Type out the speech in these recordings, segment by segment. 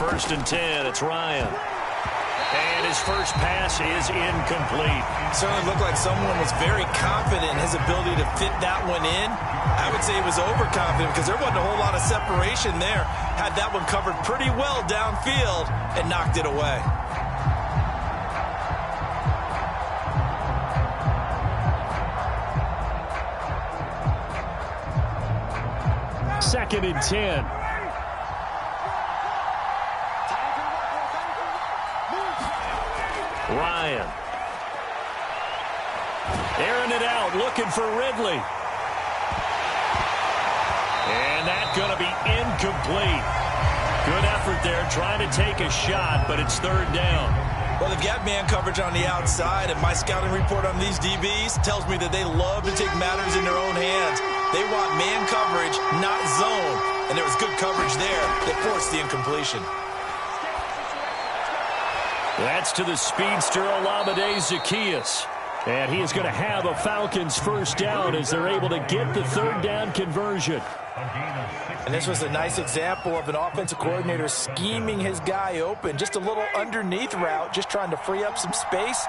first and 10. It's Ryan. And his first pass is incomplete. Certainly looked like someone was very confident in his ability to fit that one in. I would say he was overconfident because there wasn't a whole lot of separation there. Had that one covered pretty well downfield and knocked it away. Second and 10. Ryan. Airing it out, looking for Ridley. And that's going to be incomplete. Good effort there, trying to take a shot, but it's third down. Well, they've got man coverage on the outside, and my scouting report on these DBs tells me that they love to take matters in their own hands. They want man coverage, not zone. And there was good coverage there that forced the incompletion. That's to the speedster Olamide Zaccheaus. And he is going to have a Falcons first down as they're able to get the third down conversion. And this was a nice example of an offensive coordinator scheming his guy open. Just a little underneath route, just trying to free up some space.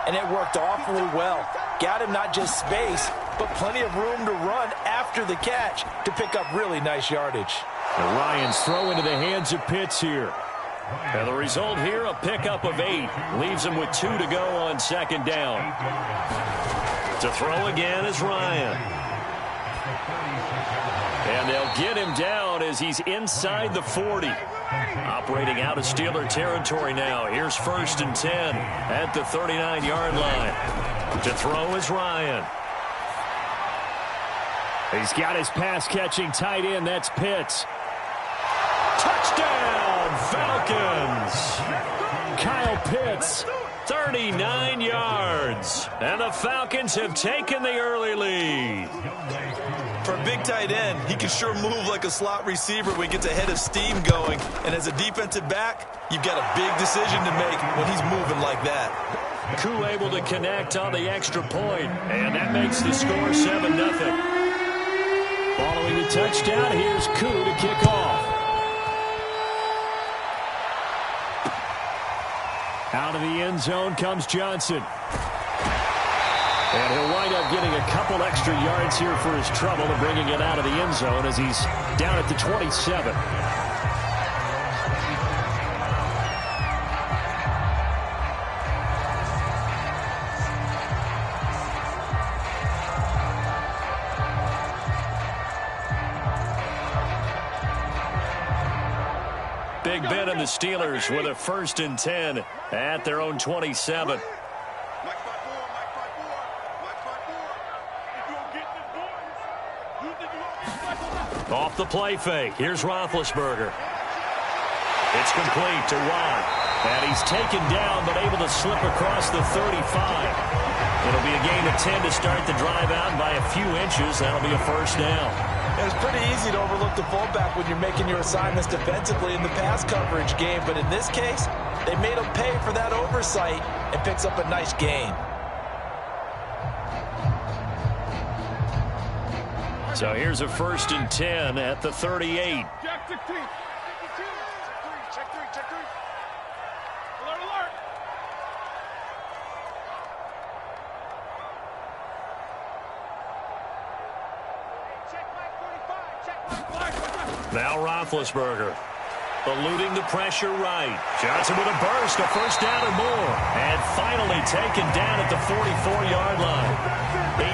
And it worked awfully well. Got him not just space, but plenty of room to run after the catch to pick up really nice yardage. And Ryan's throw into the hands of Pitts here. And the result here, a pickup of 8. Leaves him with 2 to go on second down. To throw again is Ryan. And they'll get him down as he's inside the 40. Operating out of Steeler territory now. Here's first and 10 at the 39-yard line. To throw is Ryan. He's got his pass-catching tight end. That's Pitts. Touchdown, Falcons! Kyle Pitts, 39 yards. And the Falcons have taken the early lead. For a big tight end, he can sure move like a slot receiver when he gets a head of steam going. And as a defensive back, you've got a big decision to make when he's moving like that. Koo able to connect on the extra point, and that makes the score 7-0. Following the touchdown, here's Koo to kick off. Out of the end zone comes Johnson. And he'll wind up getting a couple extra yards here for his trouble and bringing it out of the end zone as he's down at the 27. Big Ben and the Steelers with a first and 10 at their own 27. Off the play fake. Here's Roethlisberger. It's complete to Watt. And he's taken down but able to slip across the 35. It'll be a gain of 10 to start the drive out by a few inches. That'll be a first down. It's pretty easy to overlook the fullback when you're making your assignments defensively in the pass coverage game. But in this case, they made him pay for that oversight and picks up a nice gain. So here's a first and 10 at the 38. Now Roethlisberger. Eluding the pressure right. Johnson with a burst, a first down or more. And finally taken down at the 44-yard line.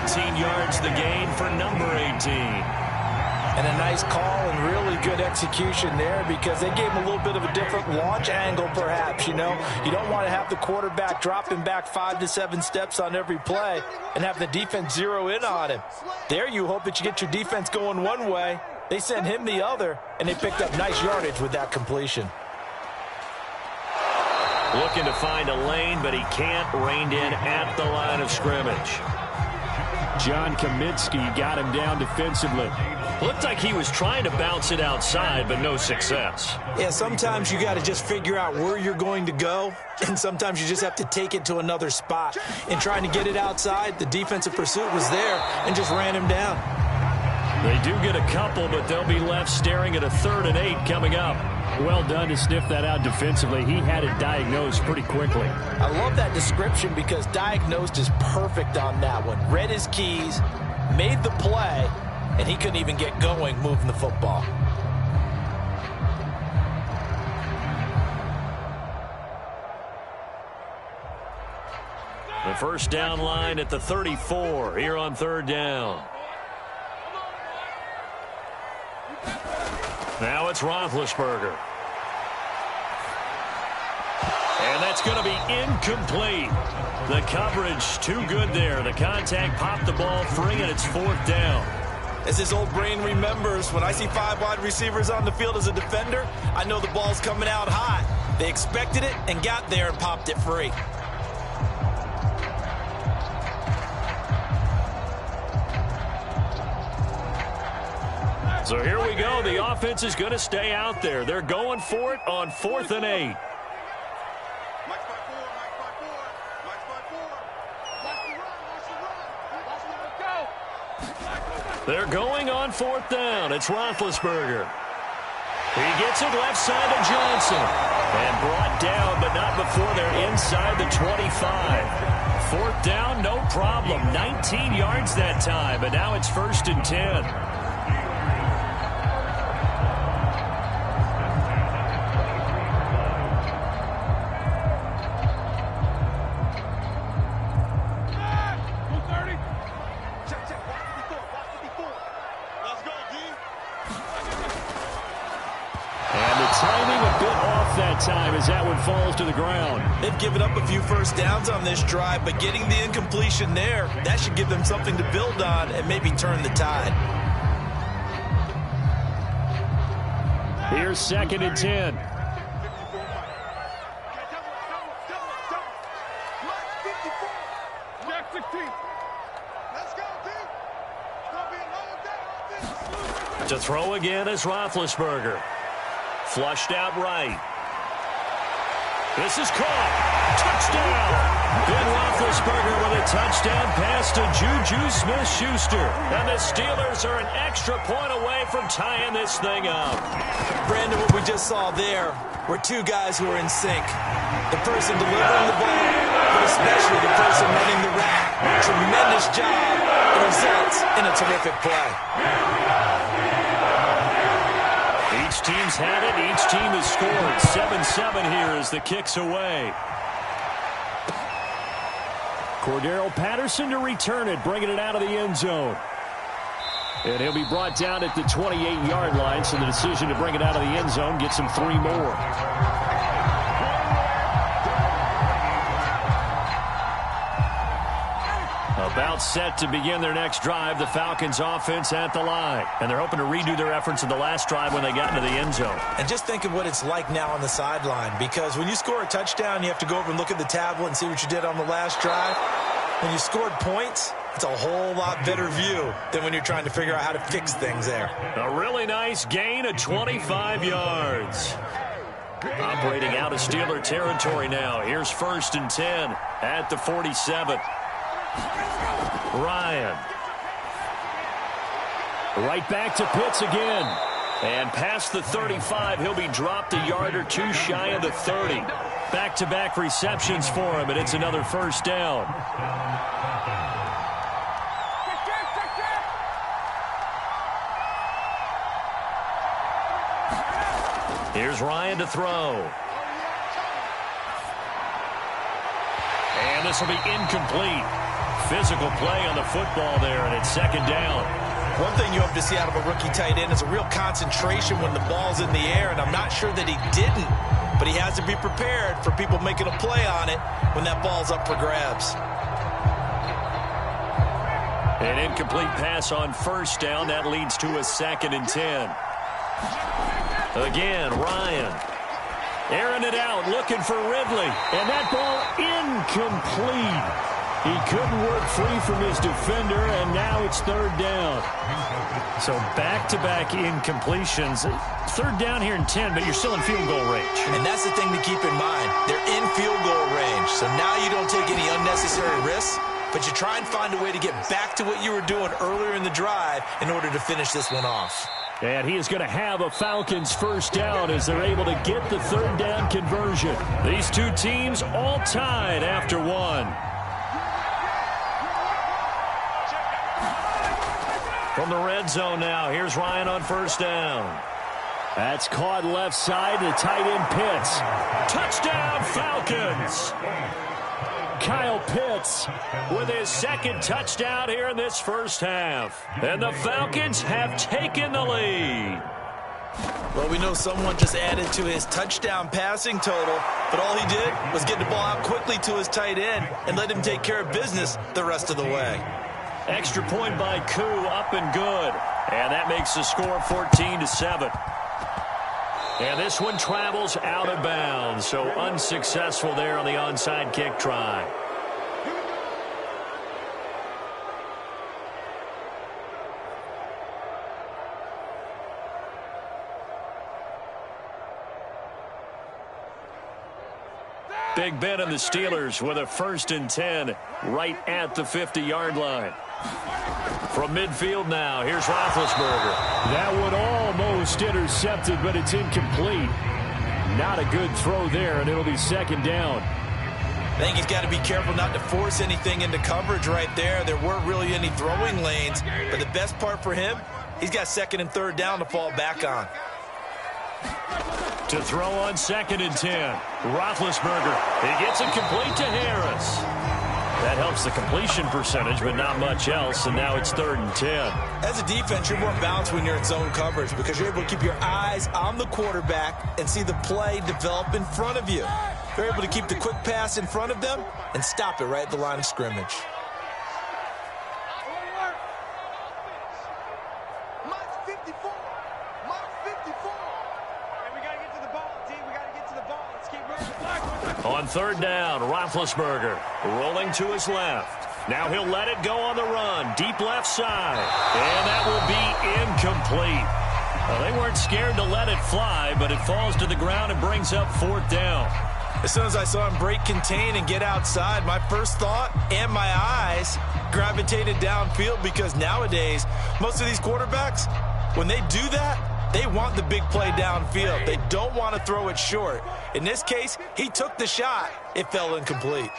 18 yards the gain for number 18. And a nice call and really good execution there because they gave him a little bit of a different launch angle perhaps, you know. You don't want to have the quarterback dropping back 5 to 7 steps on every play and have the defense zero in on him. There you hope that you get your defense going one way. They sent him the other, and they picked up nice yardage with that completion. Looking to find a lane, but he can't. Reined in at the line of scrimmage. John Kaminsky got him down defensively. Looked like he was trying to bounce it outside, but no success. Yeah, sometimes you got to just figure out where you're going to go, and sometimes you just have to take it to another spot. In trying to get it outside, the defensive pursuit was there and just ran him down. They do get a couple, but they'll be left staring at a 3rd and 8 coming up. Well done to sniff that out defensively. He had it diagnosed pretty quickly. I love that description because diagnosed is perfect on that one. Read his keys, made the play, and he couldn't even get going moving the football. The first down line at the 34 here on third down. Now it's Roethlisberger. And that's going to be incomplete. The coverage too good there. The contact popped the ball free, and it's fourth down. As his old brain remembers, when I see 5 wide receivers on the field as a defender, I know the ball's coming out hot. They expected it and got there and popped it free. So here we go. The offense is going to stay out there. They're going for it on 4th and 8. They're going on 4th down. It's Roethlisberger. He gets it left side to Johnson. And brought down, but not before they're inside the 25. 4th down, no problem. 19 yards that time, but now it's 1st and 10. Time as that one falls to the ground. They've given up a few first downs on this drive, but getting the incompletion there, that should give them something to build on and maybe turn the tide. Here's 2nd and 10. To throw again is Roethlisberger. Flushed out right. This is caught. Touchdown. Ben Roethlisberger with a touchdown pass to Juju Smith-Schuster. And the Steelers are an extra point away from tying this thing up. Brandon, what we just saw there were 2 guys who are in sync. The person delivering the ball, but especially the person running the route. Tremendous job. It results in a terrific play. Each team's had it. Each team has scored. 7-7 here as the kick's away. Cordero Patterson to return it, bringing it out of the end zone. And he'll be brought down at the 28-yard line, so the decision to bring it out of the end zone gets him 3 more. About set to begin their next drive. The Falcons offense at the line. And they're hoping to redo their efforts in the last drive when they got into the end zone. And just think of what it's like now on the sideline. Because when you score a touchdown, you have to go over and look at the tablet and see what you did on the last drive. When you scored points, it's a whole lot better view than when you're trying to figure out how to fix things there. A really nice gain of 25 yards. Operating out of Steeler territory now. Here's 1st and 10 at the 47. Ryan. Right back to Pitts again. And past the 35, he'll be dropped a yard or 2 shy of the 30. Back-to-back receptions for him, and it's another 1st down. Here's Ryan to throw. And this will be incomplete. Physical play on the football there, and it's 2nd down. One thing you hope to see out of a rookie tight end is a real concentration when the ball's in the air, and I'm not sure that he didn't, but he has to be prepared for people making a play on it when that ball's up for grabs. An incomplete pass on 1st down. That leads to a 2nd and 10. Again, Ryan. Airing it out, looking for Ridley. And that ball incomplete. He couldn't work free from his defender, and now it's 3rd down. So back-to-back incompletions. 3rd down here in 10, but you're still in field goal range. And that's the thing to keep in mind. They're in field goal range, so now you don't take any unnecessary risks, but you try and find a way to get back to what you were doing earlier in the drive in order to finish this one off. And he is going to have a Falcons first down as they're able to get the third down conversion. These two teams all tied after one. From the red zone now, here's Ryan on first down. That's caught left side to tight end Pitts. Touchdown Falcons! Kyle Pitts with his second touchdown here in this first half. And the Falcons have taken the lead. Well, we know someone just added to his touchdown passing total, but all he did was get the ball out quickly to his tight end and let him take care of business the rest of the way. Extra point by Koo, up and good. And that makes the score 14-7. And this one travels out of bounds, so unsuccessful there on the onside kick try. Big Ben and the Steelers with a 1st and 10 right at the 50-yard line. From midfield now, here's Roethlisberger. That one almost intercepted, but it's incomplete. Not a good throw there, and it'll be second down. I think he's got to be careful not to force anything into coverage right there. There weren't really any throwing lanes, but the best part for him, he's got 2nd and 3rd down to fall back on. To throw on 2nd and 10. Roethlisberger. He gets it complete to Harris. That helps the completion percentage, but not much else, and now it's 3rd and 10. As a defense, you're more balanced when you're in zone coverage because you're able to keep your eyes on the quarterback and see the play develop in front of you. You're able to keep the quick pass in front of them and stop it right at the line of scrimmage. On 3rd down, Roethlisberger rolling to his left. Now he'll let it go on the run, deep left side. And that will be incomplete. Well, they weren't scared to let it fly, but it falls to the ground and brings up 4th down. As soon as I saw him break contain and get outside, my first thought and my eyes gravitated downfield because nowadays, most of these quarterbacks, when they do that, they want the big play downfield. They don't want to throw it short. In this case, he took the shot. It fell incomplete.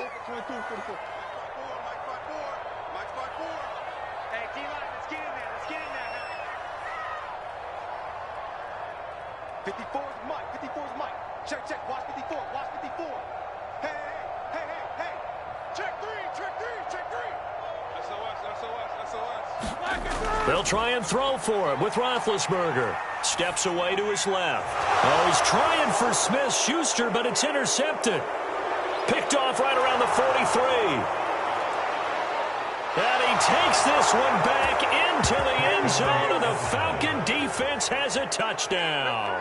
They'll try and throw for him with Roethlisberger. Steps away to his left. Oh, he's trying for Smith-Schuster, but it's intercepted. Picked off right around the 43. And he takes this one back into the end zone, and the Falcon defense has a touchdown.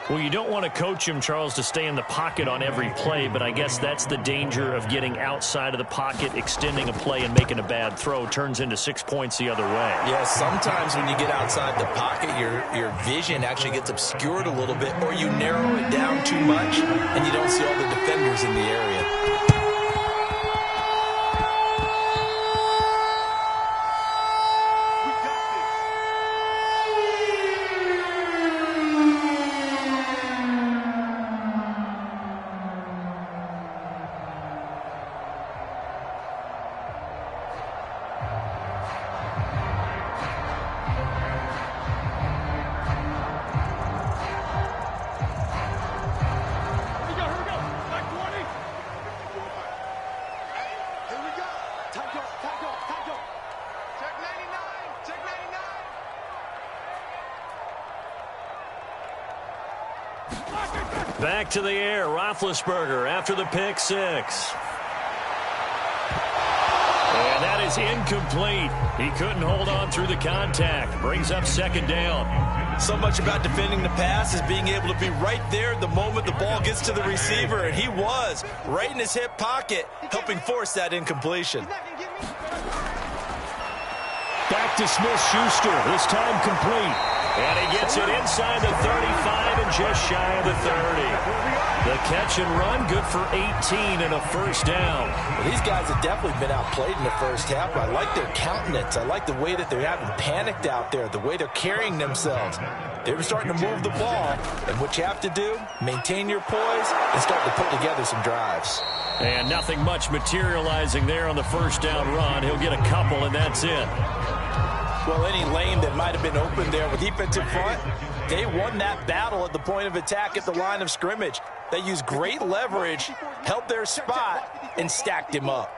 Well, you don't want to coach him, Charles, to stay in the pocket on every play, but I guess that's the danger of getting outside of the pocket, extending a play, and making a bad throw. Turns into 6 points the other way. Yeah, sometimes when you get outside the pocket, your vision actually gets obscured a little bit, or you narrow it down too much, and you don't see all the defenders in the area. Back to the air, Roethlisberger after the pick six. And that is incomplete. He couldn't hold on through the contact. Brings up 2nd down. So much about defending the pass is being able to be right there the moment the ball gets to the receiver, and he was right in his hip pocket, helping force that incompletion. Back to Smith-Schuster, this time complete. And he gets it inside the 35 and just shy of the 30. The catch and run, good for 18 and a first down. Well, these guys have definitely been outplayed in the first half. I like their countenance. I like the way that they haven't panicked out there, the way they're carrying themselves. They're starting to move the ball, and what you have to do, maintain your poise and start to put together some drives. And nothing much materializing there on the first down run. He'll get a couple, and that's it. Well, any lane that might have been open there with defensive front, they won that battle at the point of attack at the line of scrimmage. They used great leverage, held their spot, and stacked him up.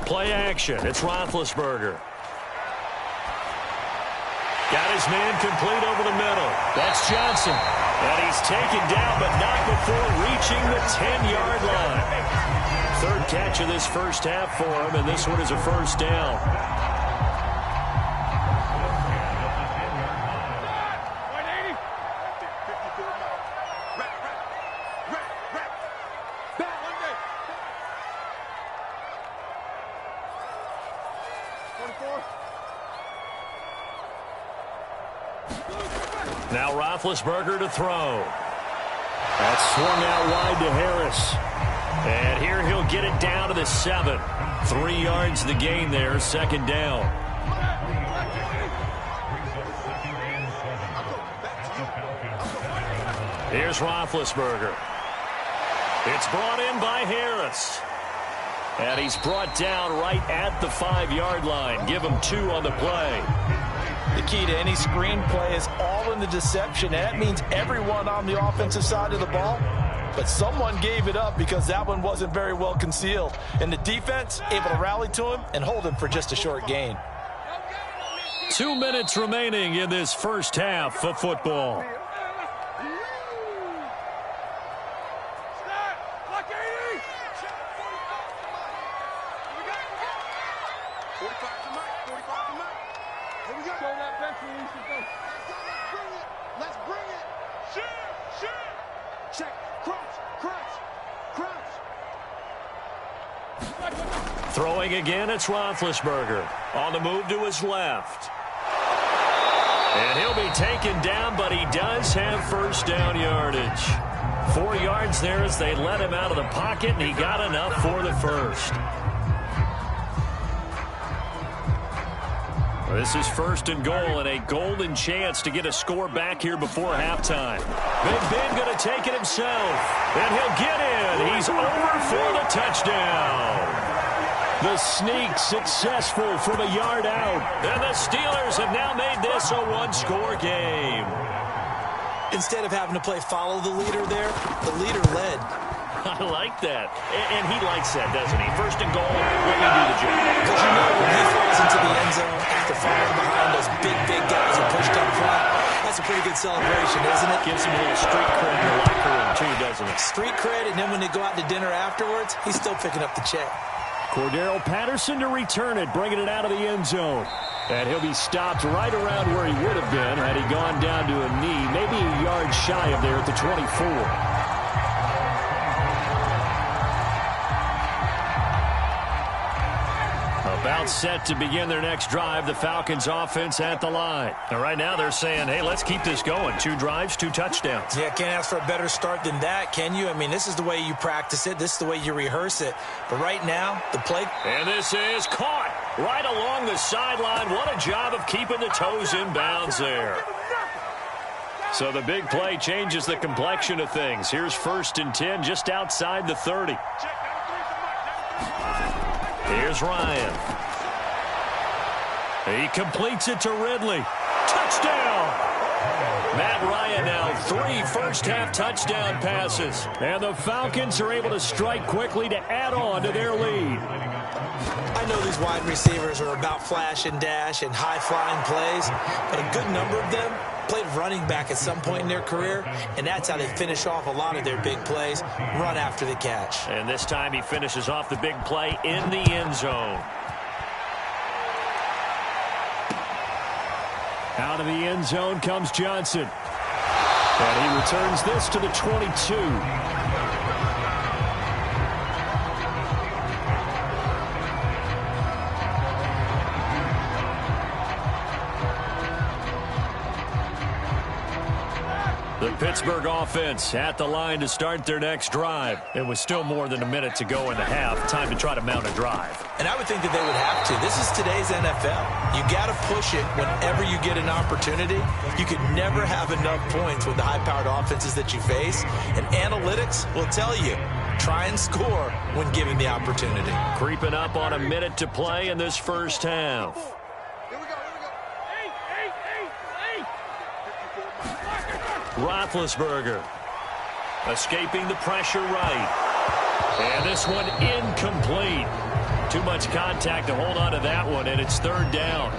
Play action. It's Roethlisberger. Got his man complete over the middle. That's Johnson. And he's taken down, but not before reaching the 10-yard line. Third catch of this first half for him, and this one is a first down. Now Roethlisberger to throw. That's swung out wide to Harris. And here he'll get it down to the 7. 3 yards the gain there, second down. Here's Roethlisberger. It's brought in by Harris. And he's brought down right at the 5-yard line. Give him 2 on the play. The key to any screen play is all in the deception. And that means everyone on the offensive side of the ball. But someone gave it up because that one wasn't very well concealed. And the defense able to rally to him and hold him for just a short gain. 2 minutes remaining in this first half of football. Throwing again, it's Roethlisberger. On the move to his left. And he'll be taken down, but he does have first down yardage. 4 yards there as they let him out of the pocket, and he got enough for the first. This is first and goal, and a golden chance to get a score back here before halftime. Big Ben going to take it himself, and he'll get in. He's over for the touchdown. The sneak successful from a yard out, and the Steelers have now made this a one-score game. Instead of having to play follow the leader there, the leader led. I like that. And he likes that, doesn't he? First and goal, let me do the job. Because you know when he falls into the end zone after falling behind those big guys who pushed up front, that's a pretty good celebration, isn't it? Gives him a little street cred in the locker room, too, doesn't it? Street cred, and then when they go out to dinner afterwards, he's still picking up the check. Cordero Patterson to return it, bringing it out of the end zone. And he'll be stopped right around where he would have been had he gone down to a knee, maybe a yard shy of there at the 24. About set to begin their next drive, the Falcons offense at the line. And right now they're saying, hey, let's keep this going. 2 drives, 2 touchdowns. Yeah, can't ask for a better start than that, can you? I mean, this is the way you practice it. This is the way you rehearse it. But right now, the play. And this is caught right along the sideline. What a job of keeping the toes in bounds there. So the big play changes the complexion of things. Here's first and 10 just outside the 30. Here's Ryan. He completes it to Ridley. Touchdown! Matt Ryan now 3 first-half touchdown passes. And the Falcons are able to strike quickly to add on to their lead. I know these wide receivers are about flash and dash and high-flying plays, but a good number of them played running back at some point in their career, and that's how they finish off a lot of their big plays, run after the catch. And this time he finishes off the big play in the end zone. Out of the end zone comes Johnson. And he returns this to the 22. Pittsburgh offense at the line to start their next drive. It was still more than a minute to go in the half. Time to try to mount a drive. And I would think that they would have to. This is today's NFL. You got to push it whenever you get an opportunity. You could never have enough points with the high-powered offenses that you face. And analytics will tell you, try and score when given the opportunity. Creeping up on a minute to play in this first half. Roethlisberger escaping the pressure right. And this one incomplete. Too much contact to hold on to that one, and it's third down.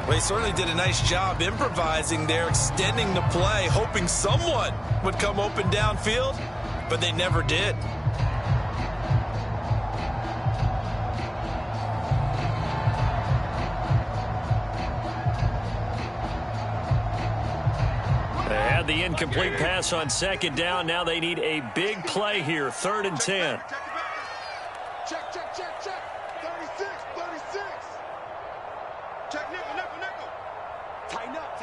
Well, he certainly did a nice job improvising there, extending the play, hoping someone would come open downfield, but they never did. They had the incomplete pass on second down. Now they need a big play here, 3rd and 10. Check. 36. Check nickel. Tighten up.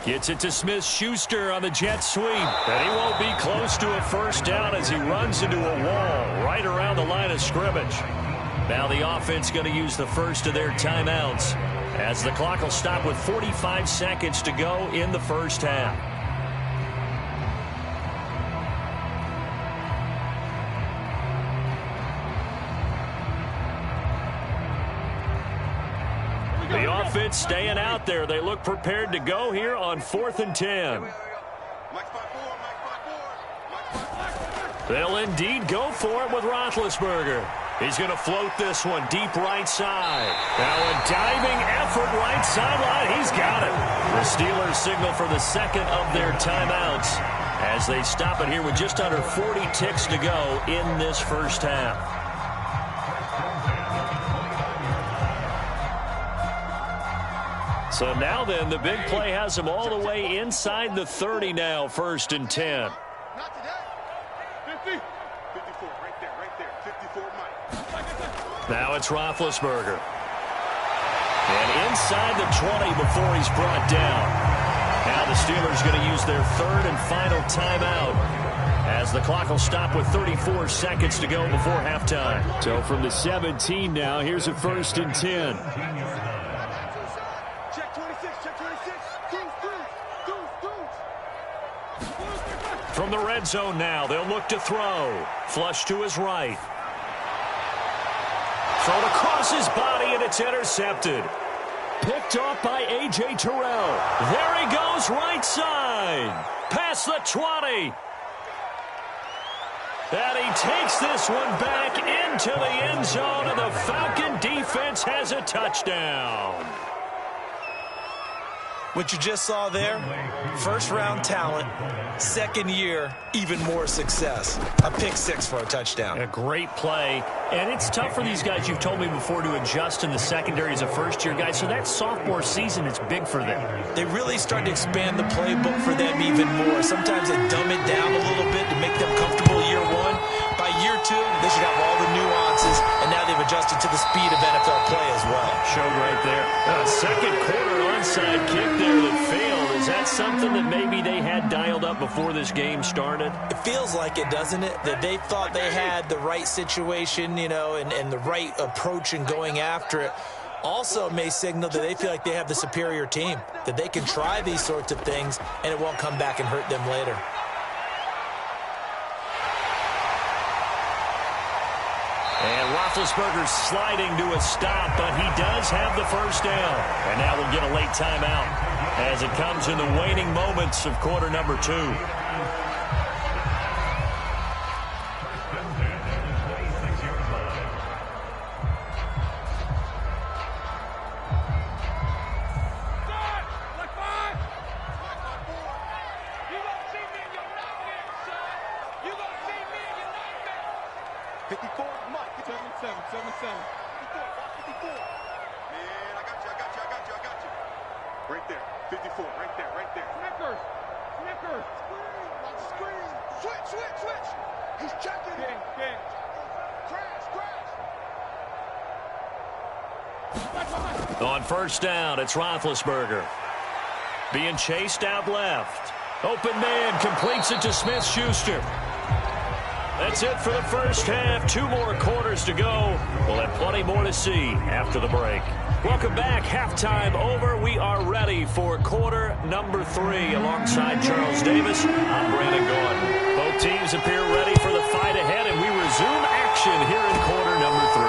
Gets it to Smith-Schuster on the jet sweep. And he won't be close to a first down as he runs into a wall right around the line of scrimmage. Now the offense going to use the first of their timeouts as the clock will stop with 45 seconds to go in the first half. The offense staying out there. They look prepared to go here on 4th and 10. They'll indeed go for it with Roethlisberger. He's going to float this one deep right side. Now a diving effort right sideline. He's got it. The Steelers signal for the second of their timeouts as they stop it here with just under 40 ticks to go in this first half. So now then, the big play has them all the way inside the 30 now, 1st and 10. Not today. 54, right there. 54, Mike. Now it's Roethlisberger. And inside the 20 before he's brought down. Now the Steelers going to use their 3rd and final timeout as the clock will stop with 34 seconds to go before halftime. So from the 17 now, here's a 1st and 10. Check 26. From the red zone now, they'll look to throw. Flush to his right. Thrown across his body, and it's intercepted. Picked off by A.J. Terrell. There he goes, right side. Past the 20. And he takes this one back into the end zone, and the Falcon defense has a touchdown. What you just saw there, first-round talent, second year, even more success. A pick six for a touchdown. A great play, and it's tough for these guys, you've told me before, to adjust in the secondary as a first-year guy, so that sophomore season is big for them. They really start to expand the playbook for them even more. Sometimes they dumb it down a little bit to make them comfortable year one. By year two, they should have all the nuances, and now they've adjusted to the speed of NFL play as well. Showed right there. Second quarter onside kick there that failed. Is that something that maybe they had dialed up before this game started? It feels like it, doesn't it? That they thought they had the right situation, you know, and the right approach in going after it. Also may signal that they feel like they have the superior team, that they can try these sorts of things, and it won't come back and hurt them later. And Roethlisberger sliding to a stop, but he does have the first down. And now we'll get a late timeout as it comes in the waning moments of quarter number 2. Right there. 54. Right there. Snickers. Screen. Switch. He's checking. King. Crash. On first down, it's Roethlisberger. Being chased out left. Open man completes it to Smith-Schuster. That's it for the first half. 2 more quarters to go. We'll have plenty more to see after the break. Welcome back. Halftime over. We are ready for quarter number 3. Alongside Charles Davis, I'm Brandon Gordon. Both teams appear ready for the fight ahead, and we resume action here in quarter number 3.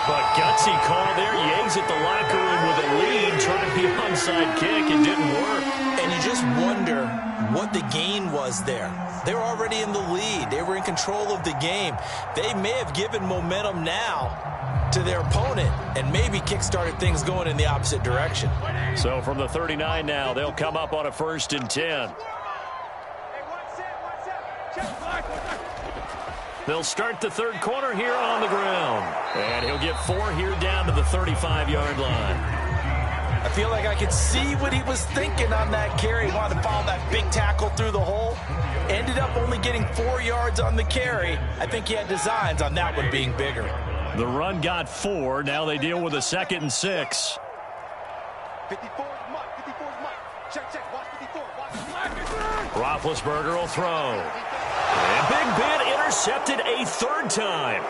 But gutsy call there. Yates at the locker room with a lead, trying the onside kick. It didn't work. And you just wonder what the gain was there. They were already in the lead. They were in control of the game. They may have given momentum now to their opponent and maybe kick-started things going in the opposite direction. So from the 39 now, they'll come up on a 1st and 10. They'll start the third quarter here on the ground. And he'll get 4 here down to the 35-yard line. I feel like I could see what he was thinking on that carry. He wanted to follow that big tackle through the hole. Ended up only getting 4 yards on the carry. I think he had designs on that one being bigger. The run got 4. Now they deal with a 2nd and 6. 54 is Mike. 54 is Mike. Check. Watch 54. Watch. Roethlisberger will throw. And Big Ben intercepted a 3rd time.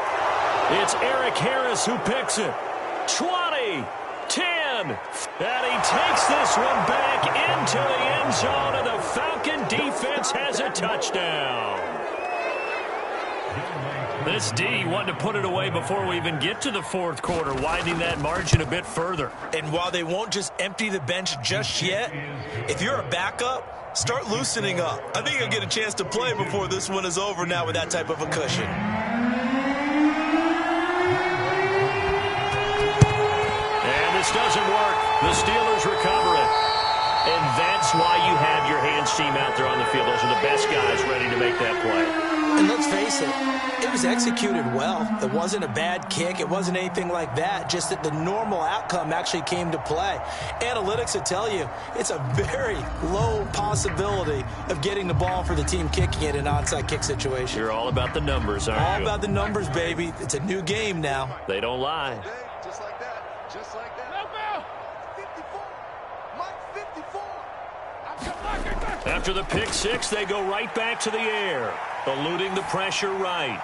It's Eric Harris who picks it. 20, 10, and he takes this one back into the end zone, and the Falcon defense has a touchdown. This D wanted to put it away before we even get to the 4th quarter, widening that margin a bit further. And while they won't just empty the bench just yet, if you're a backup, start loosening up. I think you'll get a chance to play before this one is over now with that type of a cushion. And this doesn't work. The Steelers recover it. And that's why you have your hands team out there on the field. Those are the best guys ready to make that play. And let's face it was executed well. It wasn't a bad kick. It wasn't anything like that. Just that the normal outcome actually came to play. Analytics will tell you it's a very low possibility of getting the ball for the team kicking it in an onside kick situation. You're all about the numbers, aren't you? All about the numbers, baby. It's a new game now. They don't lie. Just like that. Just like that. No foul. 54. Mike 54. After the pick 6, they go right back to the air, eluding the pressure right.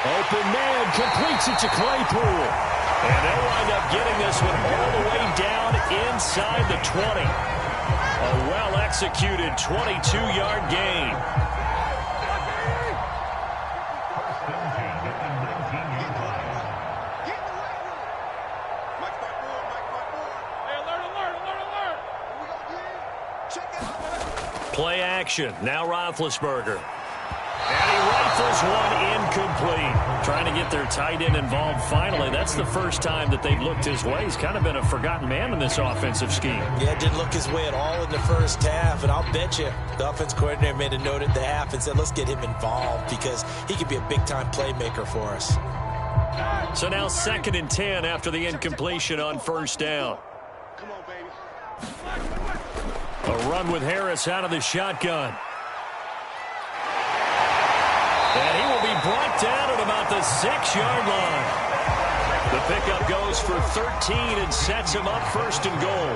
Open man completes it to Claypool. And they'll wind up getting this one all the way down inside the 20. A well-executed 22-yard gain. Play action. Now Roethlisberger. And he rifles one incomplete. Trying to get their tight end involved finally. That's the first time that they've looked his way. He's kind of been a forgotten man in this offensive scheme. Yeah, didn't look his way at all in the first half. And I'll bet you the offense coordinator made a note at the half and said, let's get him involved because he could be a big-time playmaker for us. So now 2nd and 10 after the incompletion on first down. Come on, baby. A run with Harris out of the shotgun. And he will be brought down at about the 6-yard line. The pickup goes for 13 and sets him up 1st and goal.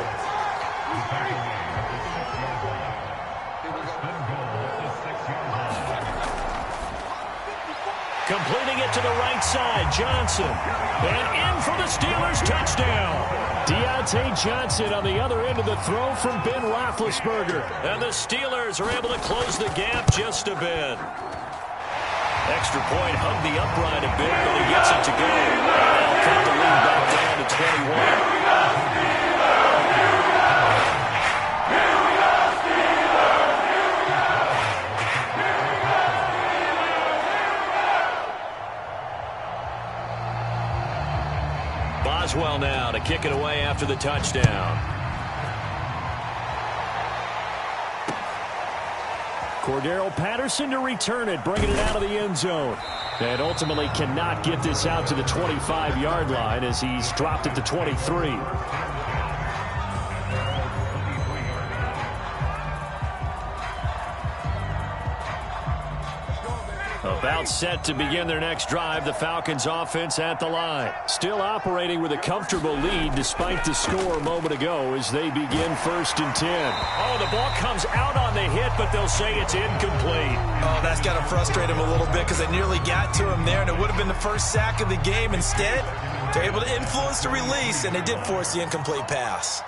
Completing it to the right side, Johnson. And in for the Steelers touchdown. Deontay Johnson on the other end of the throw from Ben Roethlisberger. And the Steelers are able to close the gap just a bit. Extra point hugged the upright a bit, but he gets it to go. They'll cut the lead back down to 21. Boswell now to kick it away after the touchdown. Cordero Patterson to return it, bringing it out of the end zone. And ultimately cannot get this out to the 25-yard line as he's dropped at the 23. A About set to begin their next drive, the Falcons offense at the line. Still operating with a comfortable lead despite the score a moment ago as they begin 1st and 10. Oh, the ball comes out on the hit, but they'll say it's incomplete. Oh, that's got to frustrate him a little bit because they nearly got to him there, and it would have been the first sack of the game. Instead, they're able to influence the release, and they did force the incomplete pass.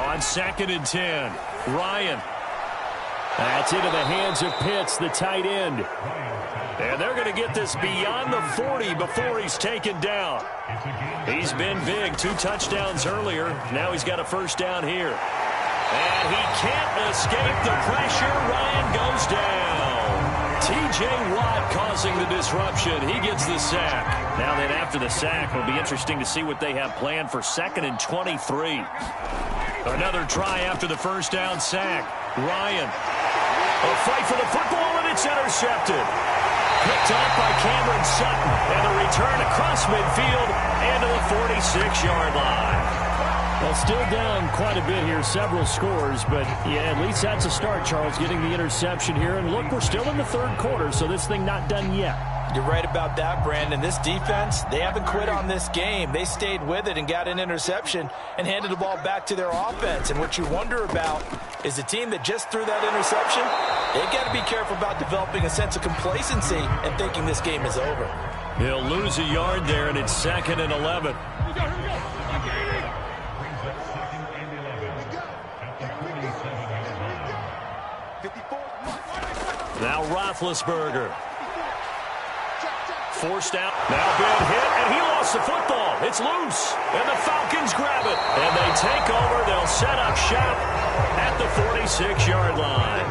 On 2nd and 10, Ryan. That's into the hands of Pitts, the tight end. And they're going to get this beyond the 40 before he's taken down. He's been big, 2 touchdowns earlier. Now he's got a first down here. And he can't escape the pressure. Ryan goes down. T.J. Watt causing the disruption. He gets the sack. Now then, after the sack, it'll be interesting to see what they have planned for 2nd and 23. Another try after the first down sack. Ryan. A fight for the football, and it's intercepted. Picked up by Cameron Sutton. And a return across midfield and to the 46-yard line. Well, still down quite a bit here, several scores, but yeah, at least that's a start, Charles, getting the interception here. And look, we're still in the 3rd quarter, so this thing not done yet. You're right about that, Brandon. This defense, they haven't quit on this game. They stayed with it and got an interception and handed the ball back to their offense. And what you wonder about is the team that just threw that interception, they've got to be careful about developing a sense of complacency and thinking this game is over. He'll lose a yard there, and it's 2nd and 11. Now Roethlisberger. Forced out. Now big hit, and he lost the football. It's loose, and the Falcons grab it. And they take over. They'll set up shop at the 46-yard line.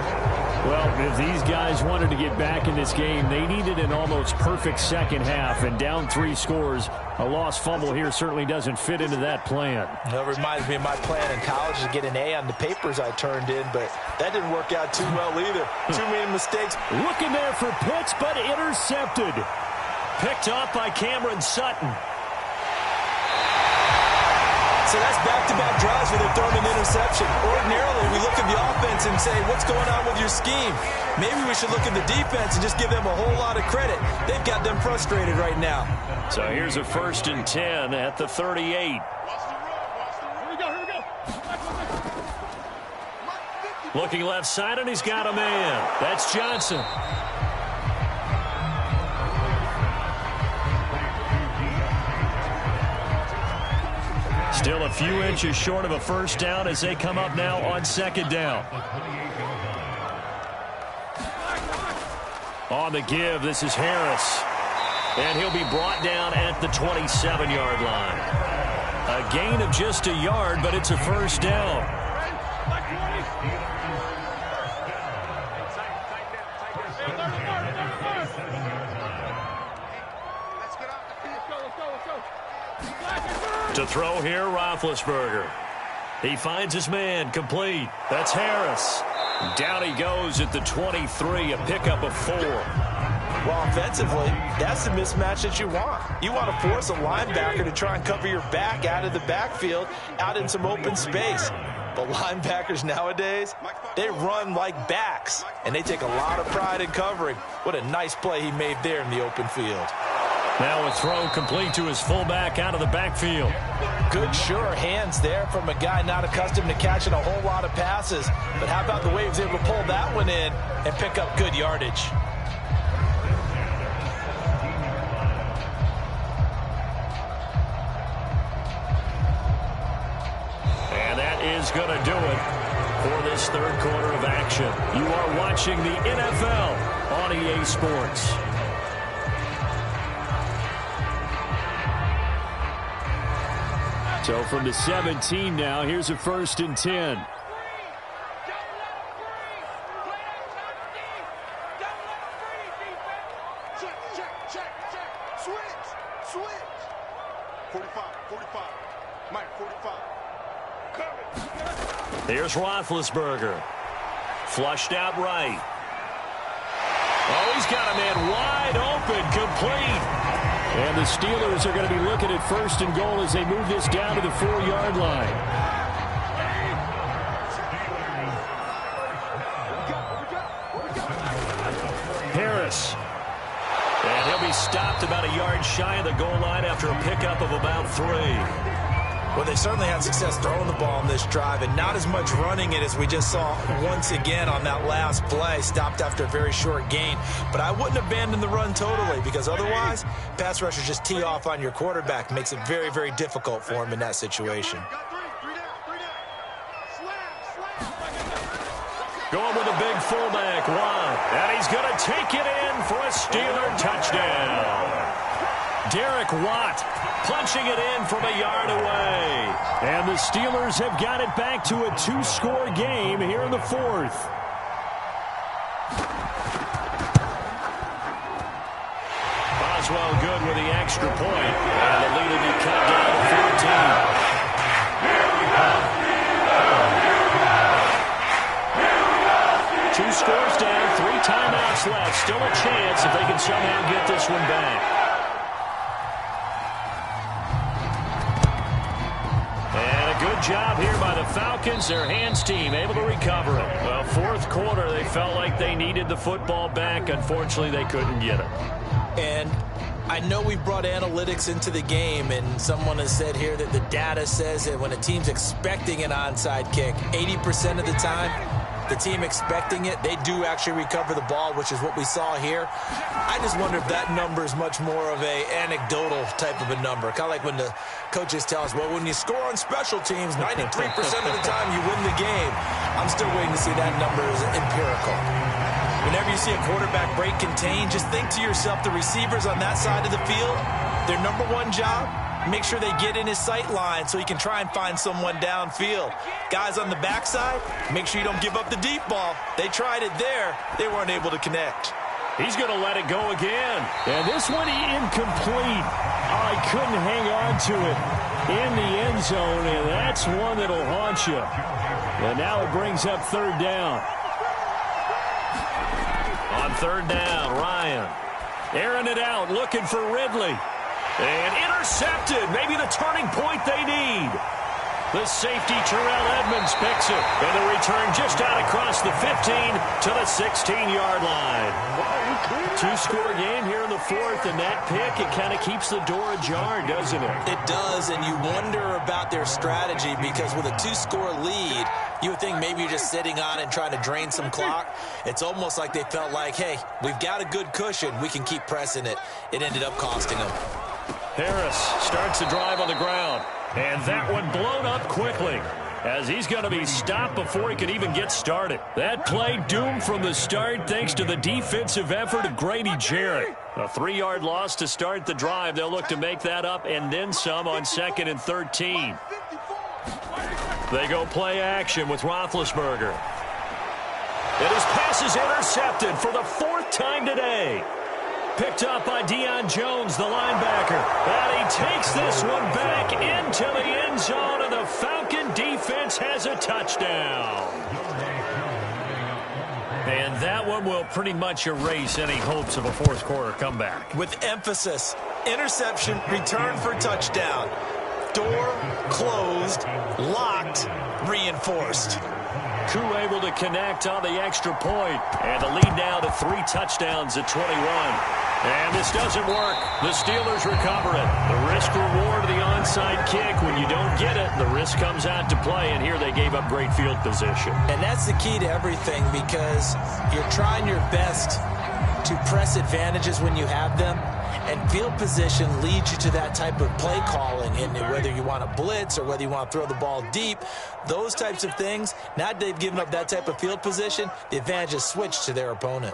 Well, if these guys wanted to get back in this game, they needed an almost perfect second half. And down 3 scores, a lost fumble here certainly doesn't fit into that plan. That reminds me of my plan in college to get an A on the papers I turned in, but that didn't work out too well either. Too many mistakes. Looking there for Pitts, but intercepted. Picked up by Cameron Sutton. So that's back-to-back drives where they're throwing an interception. Ordinarily, we look at the offense and say, what's going on with your scheme? Maybe we should look at the defense and just give them a whole lot of credit. They've got them frustrated right now. So here's a 1st and 10 at the 38. Here we go. Looking left side, and he's got a man. That's Johnson. Still a few inches short of a first down as they come up now on 2nd down. On the give, this is Harris. And he'll be brought down at the 27-yard line. A gain of just a yard, but it's a first down. To throw here, Roethlisberger. He finds his man, complete. That's Harris. Down he goes at the 23, a pickup of 4. Well, offensively, that's the mismatch that you want. You want to force a linebacker to try and cover your back out of the backfield, out in some open space. But linebackers nowadays, they run like backs, and they take a lot of pride in covering. What a nice play he made there in the open field. Now a throw complete to his fullback out of the backfield. Good, sure hands there from a guy not accustomed to catching a whole lot of passes. But how about the way he was able to pull that one in and pick up good yardage? And that is going to do it for this 3rd quarter of action. You are watching the NFL on EA Sports. So from the 17 now, here's a 1st and 10. Switch. 45. Mike, 45. Here's Roethlisberger. Flushed out right. Oh, he's got a man wide open, complete. And the Steelers are going to be looking at 1st and goal as they move this down to the 4-yard line. Harris Harris. And he'll be stopped about a yard shy of the goal line after a pickup of about 3. Well, they certainly had success throwing the ball on this drive and not as much running it as we just saw once again on that last play. Stopped after a very short gain. But I wouldn't abandon the run totally because otherwise, pass rushers just tee off on your quarterback. Makes it very, very difficult for him in that situation. Going with a big fullback, Juan. And he's going to take it in for a Steeler touchdown. Derek Watt punching it in from a yard away. And the Steelers have got it back to a 2-score game here in the 4th. Boswell good with the extra point. And the lead will be cut down to 14. 2 scores down, 3 timeouts left. Still a chance if they can somehow get this one back. And a good job here by the Falcons. Their hands team able to recover it. Well, 4th quarter, they felt like they needed the football back. Unfortunately, they couldn't get it. And I know we brought analytics into the game, and someone has said here that the data says that when a team's expecting an onside kick, 80% of the time, the team expecting it, they do actually recover the ball, which is what we saw here. I just wonder if that number is much more of a anecdotal type of a number. Kind of like when the coaches tell us, well, when you score on special teams, 93% of the time you win the game. I'm still waiting to see that number as empirical. Whenever you see a quarterback break contain, just think to yourself, the receivers on that side of the field, their number one job, make sure they get in his sight line so he can try and find someone downfield. Guys on the backside, make sure you don't give up the deep ball. They tried it there. They weren't able to connect. He's going to let it go again. And this one incomplete. Oh, he couldn't hang on to it in the end zone, and that's one that'll haunt you. And now it brings up 3rd down. On 3rd down, Ryan. Airing it out, looking for Ridley. And intercepted. Maybe the turning point they need. The safety, Terrell Edmonds, picks it. And the return just out across the 15 to the 16-yard line. 2-score game here in the 4th, and that pick, it kind of keeps the door ajar, doesn't it? It does, and you wonder about their strategy because with a 2-score lead, you would think maybe you're just sitting on it and trying to drain some clock. It's almost like they felt like, hey, we've got a good cushion. We can keep pressing it. It ended up costing them. Harris starts the drive on the ground. And that one blown up quickly as he's going to be stopped before he could even get started. That play doomed from the start thanks to the defensive effort of Grady Jarrett. A 3-yard loss to start the drive. They'll look to make that up and then some on 2nd and 13. They go play action with Roethlisberger. And his pass is intercepted for the 4th time today. Picked up by Deion Jones, the linebacker. And he takes this one back into the end zone, and the Falcon defense has a touchdown. And that one will pretty much erase any hopes of a 4th quarter comeback. With emphasis, interception, return for touchdown. Door closed, locked, reinforced. Koo able to connect on the extra point. And the lead now to 3 touchdowns at 21. And this doesn't work. The Steelers recover it. The risk-reward of the onside kick. When you don't get it, the risk comes out to play. And here they gave up great field position. And that's the key to everything because you're trying your best to press advantages when you have them. And field position leads you to that type of play calling. And whether you want to blitz or whether you want to throw the ball deep, those types of things, now they've given up that type of field position, the advantage is switched to their opponent.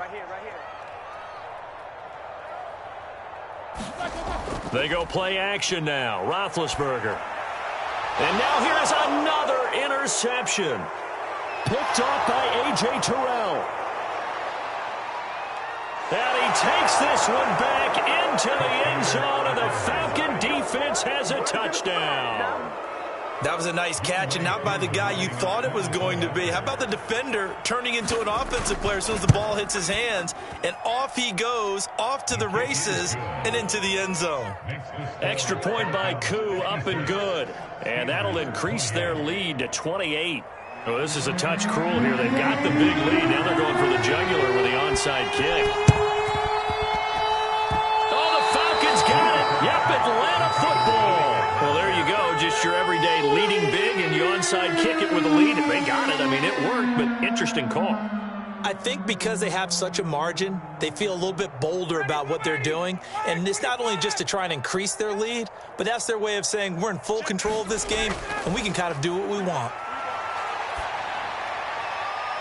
They go play action now. Roethlisberger. And now here is another interception. Picked off by A.J. Terrell. And he takes this one back into the end zone, and the Falcon defense has a touchdown. That was a nice catch, and not by the guy you thought it was going to be. How about the defender turning into an offensive player as soon as the ball hits his hands, and off he goes, off to the races, and into the end zone. Extra point by Koo, up and good. And that'll increase their lead to 28. Oh, this is a touch cruel here. They've got the big lead. Now they're going for the jugular with the onside kick. Yep, Atlanta football. Well, there you go. Just your everyday leading big, and you onside kick it with a lead. If they got it, I mean, it worked, but interesting call. I think because they have such a margin, they feel a little bit bolder about what they're doing. And it's not only just to try and increase their lead, but that's their way of saying we're in full control of this game, and we can kind of do what we want.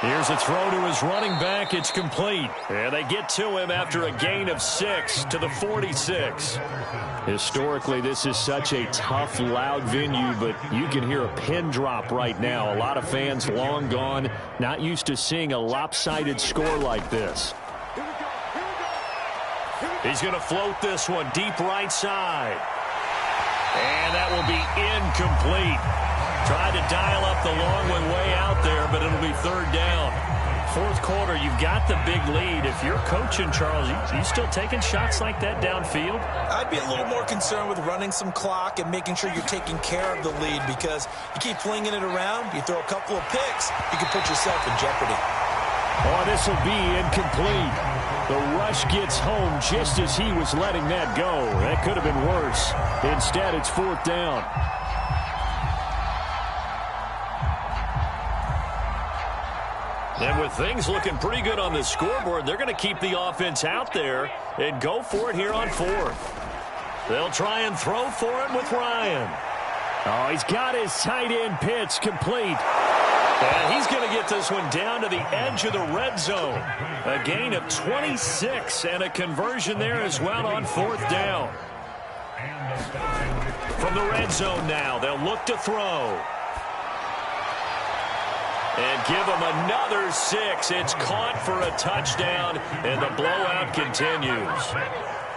Here's a throw to his running back. It's complete. And they get to him after a gain of 6 to the 46. Historically, this is such a tough, loud venue, but you can hear a pin drop right now. A lot of fans long gone, not used to seeing a lopsided score like this. He's going to float this one deep right side. And that will be incomplete. Tried to dial up the long one way out there, but it'll be third down. Fourth quarter, you've got the big lead. If you're coaching, Charles, you still taking shots like that downfield? I'd be a little more concerned with running some clock and making sure you're taking care of the lead, because you keep flinging it around, you throw a couple of picks, you can put yourself in jeopardy. Oh, this will be incomplete. The rush gets home just as he was letting that go. That could have been worse. Instead, it's fourth down. And with things looking pretty good on the scoreboard, they're going to keep the offense out there and go for it here on fourth. They'll try and throw for it with Ryan. Oh, he's got his tight end pitch complete. And he's going to get this one down to the edge of the red zone. A gain of 26 and a conversion there as well on fourth down. From the red zone now, they'll look to throw. And give him another 6. It's caught for a touchdown, and the blowout continues.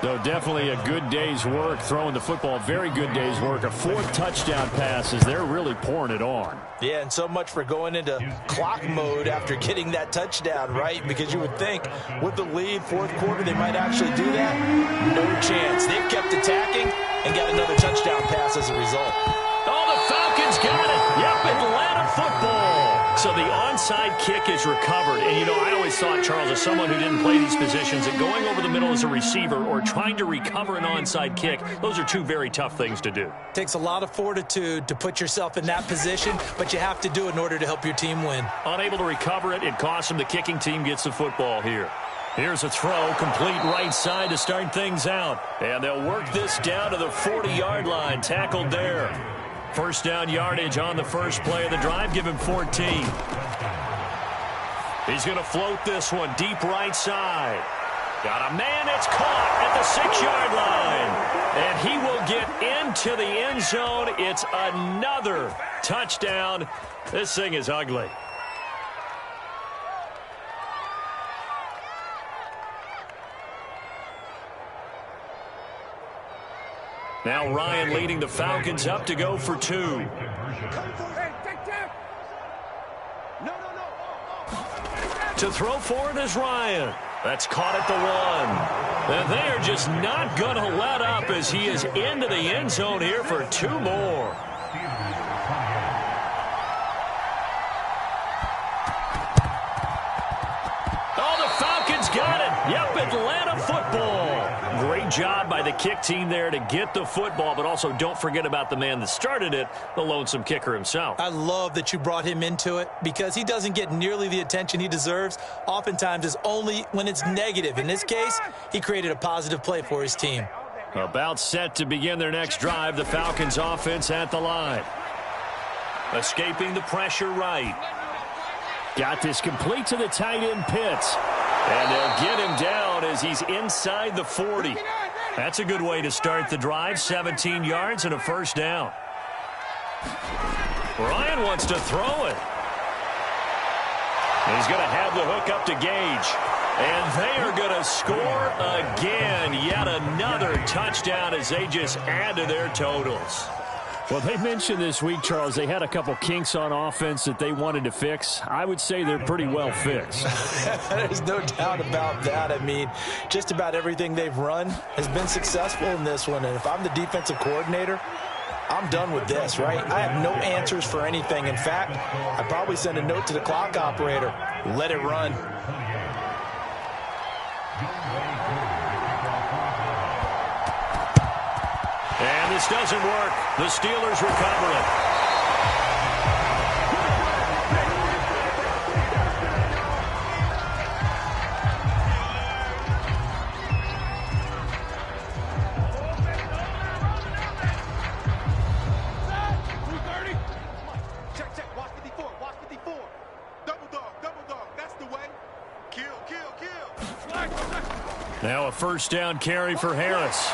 Though definitely a good day's work throwing the football. Very good day's work. A fourth touchdown pass as they're really pouring it on. Yeah, and so much for going into clock mode after getting that touchdown, right? Because you would think with the lead, fourth quarter, they might actually do that. No chance. They've kept attacking and got another touchdown pass as a result. Oh, the Falcons got it. Yep, Atlanta football. So the onside kick is recovered. And, you know, I always thought, Charles, as someone who didn't play these positions, that going over the middle as a receiver or trying to recover an onside kick, those are two very tough things to do. Takes a lot of fortitude to put yourself in that position, but you have to do it in order to help your team win. Unable to recover it, it costs them. The kicking team gets the football here. Here's a throw, complete right side to start things out. And they'll work this down to the 40-yard line, tackled there. First down yardage on the first play of the drive. Give him 14. He's going to float this one deep right side. Got a man. It's caught at the 6-yard line. And he will get into the end zone. It's another touchdown. This thing is ugly. Now Ryan leading the Falcons up to go for 2. To throw for it is Ryan. That's caught at the 1. And they're just not going to let up as he is into the end zone here for 2 more. Oh, the Falcons got it. Yep, Atlanta football. Great job by the kick team there to get the football, but also don't forget about the man that started it, the lonesome kicker himself. I love that you brought him into it because he doesn't get nearly the attention he deserves. Oftentimes it's only when it's negative. In this case, he created a positive play for his team. About set to begin their next drive, the Falcons offense at the line. Escaping the pressure right. Got this complete to the tight end Pitts. And they'll get him down as he's inside the 40. That's a good way to start the drive. 17 yards and a first down. Ryan wants to throw it. He's going to have the hook up to Gage. And they are going to score again. Yet another touchdown as they just add to their totals. Well, they mentioned this week, Charles, they had a couple kinks on offense that they wanted to fix. I would say they're pretty well fixed. There's no doubt about that. I mean, just about everything they've run has been successful in this one. And if I'm the defensive coordinator, I'm done with this, right? I have no answers for anything. In fact, I'd probably send a note to the clock operator. Let it run. this doesn't work. The Steelers recover it. Now a first down carry for Harris.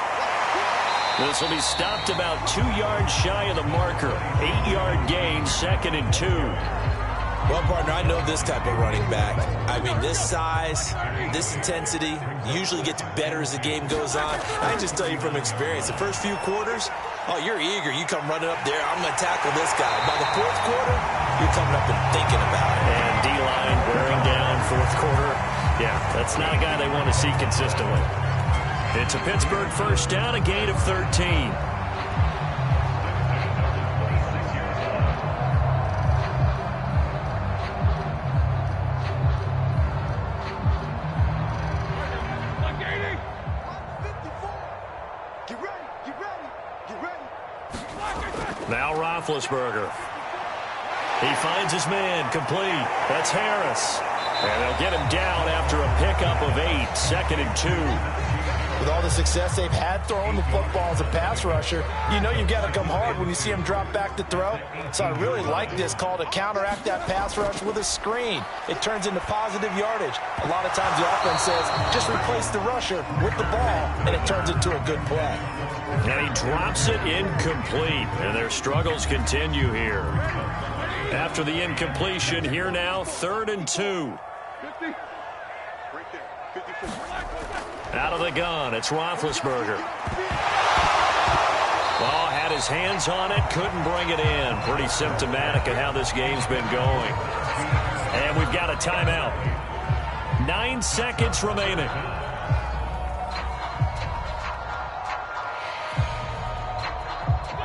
This will be stopped about 2 yards shy of the marker. 8-yard gain, 2nd and 2. Well, partner, I know this type of running back. I mean, this size, this intensity usually gets better as the game goes on. I can just tell you from experience, the first few quarters, oh, you're eager. You come running up there, I'm going to tackle this guy. By the fourth quarter, you're coming up and thinking about it. And D-line wearing down fourth quarter. Yeah, that's not a guy they want to see consistently. It's a Pittsburgh first down, a gain of 13. Now Roethlisberger. He finds his man, complete. That's Harris. And they'll get him down after a pickup of 8, 2nd and 2. With all the success they've had throwing the football as a pass rusher, you know you've got to come hard when you see him drop back to throw. So I really like this call to counteract that pass rush with a screen. It turns into positive yardage. A lot of times the offense says, just replace the rusher with the ball, and it turns into a good play. And he drops it incomplete, and their struggles continue here. After the incompletion, here now, 3rd and 2. Out of the gun, it's Roethlisberger. Well, had his hands on it, couldn't bring it in. Pretty symptomatic of how this game's been going. And we've got a timeout. 9 seconds remaining.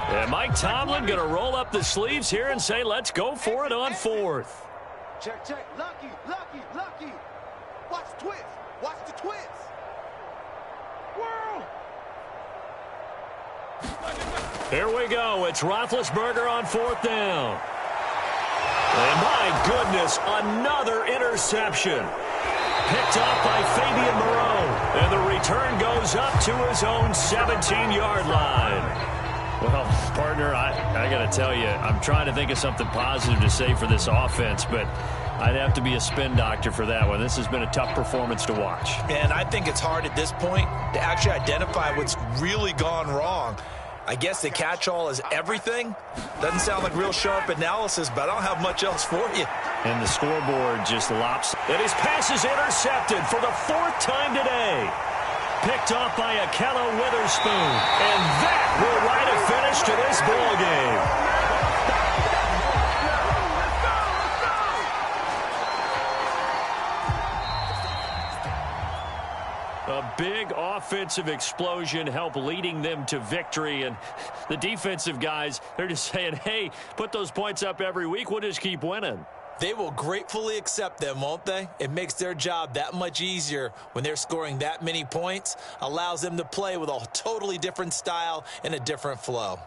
And Mike Tomlin going to roll up the sleeves here and say, let's go for it on 4th. Check, check. Lucky, lucky, lucky. Watch the twist. Watch the twist. Whirl. Here we go. It's Roethlisberger on 4th down. And my goodness, another interception. Picked off by Fabian Moreau. And the return goes up to his own 17-yard line. Well, partner, I got to tell you, I'm trying to think of something positive to say for this offense, but I'd have to be a spin doctor for that one. This has been a tough performance to watch. And I think it's hard at this point to actually identify what's really gone wrong. I guess the catch-all is everything. Doesn't sound like real sharp analysis, but I don't have much else for you. And the scoreboard just lops. And his pass is intercepted for the 4th time today. Picked off by Akello Witherspoon. And that will write a finish to this ball game. A big offensive explosion helped leading them to victory. And the defensive guys, they're just saying, hey, put those points up every week. We'll just keep winning. They will gratefully accept them, won't they? It makes their job that much easier when they're scoring that many points. Allows them to play with a totally different style and a different flow.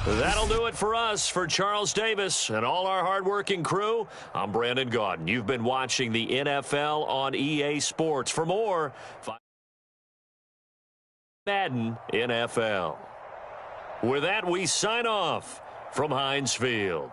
That'll do it for us. For Charles Davis and all our hardworking crew, I'm Brandon Gaudin. You've been watching the NFL on EA Sports. For more, Madden NFL. With that, we sign off from Heinz Field.